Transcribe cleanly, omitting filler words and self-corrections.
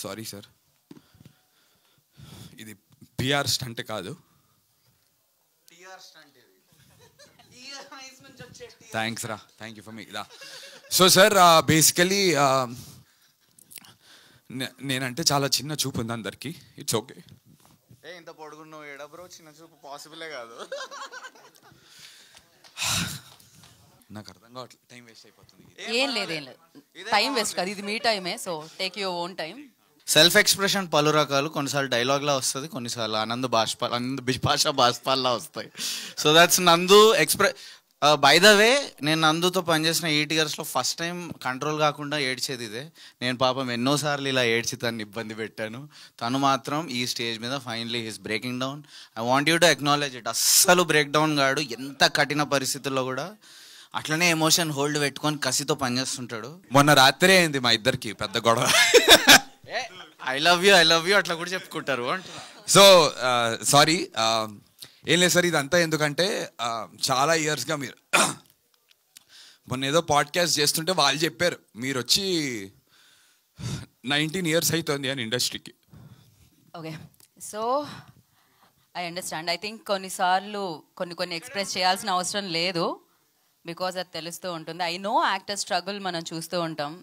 Sorry sir, ఇది PR stunt కాదు. Thanks రా, థ్యాంక్ యూ ఫర్ మీ రా. సో సార్ బేసికలీ నేనంటే చాలా చిన్న చూపు ఉంది అందరికి. It's okay. ఇంత పొడుగున్నావు ఏడా బ్రో, చిన్న చూపు పాసిబులే కాదు. నాకు అర్థం కావట్లేదు, టైం వేస్ట్ అయిపోతుంది. ఏం లేదు టైం వేస్ట్ కాదు, ఇది మీ టైమే. So take your own time. Self expression పలు రకాలు, కొన్నిసార్లు డైలాగ్లా వస్తుంది, కొన్నిసార్లు ఆనంద్ బిపాషా బాష్పాల్లా వస్తాయి. సో దట్స్ నందు బై ద వే, నేను నందుతో పనిచేసిన 8 yearsలో ఫస్ట్ టైం కంట్రోల్ కాకుండా ఏడ్చేది ఇదే. నేను పాపం ఎన్నోసార్లు ఇలా ఏడ్చి తను ఇబ్బంది పెట్టాను. తను మాత్రం ఈ స్టేజ్ మీద finally he's breaking down. I want you to acknowledge it. అస్సలు బ్రేక్ డౌన్ కాడు. ఎంత కఠిన పరిస్థితుల్లో కూడా అట్లనే ఎమోషన్ హోల్డ్ పెట్టుకొని కసితో పనిచేస్తుంటాడు. మొన్న రాత్రే అయింది మా ఇద్దరికి పెద్ద గొడవ. ఐ లవ్ యూ అట్లా కూడా చెప్పుకుంటారు అంటున్నా. సో సారీ, ఏం లేదు సార్, ఇదంతా ఎందుకంటే చాలా ఇయర్స్గా మీరు మొన్న ఏదో పాడ్కాస్ట్ చేస్తుంటే వాళ్ళు చెప్పారు మీరు వచ్చి 19 years అవుతుంది అని ఇండస్ట్రీకి. Okay, so I understand. I think కొన్నిసార్లు కొన్ని ఎక్స్ప్రెస్ చేయాల్సిన అవసరం లేదు, బికాజ్ అది తెలుస్తూ ఉంటుంది. ఐ నో యాక్టర్ స్ట్రగుల్ మనం చూస్తూ ఉంటాం.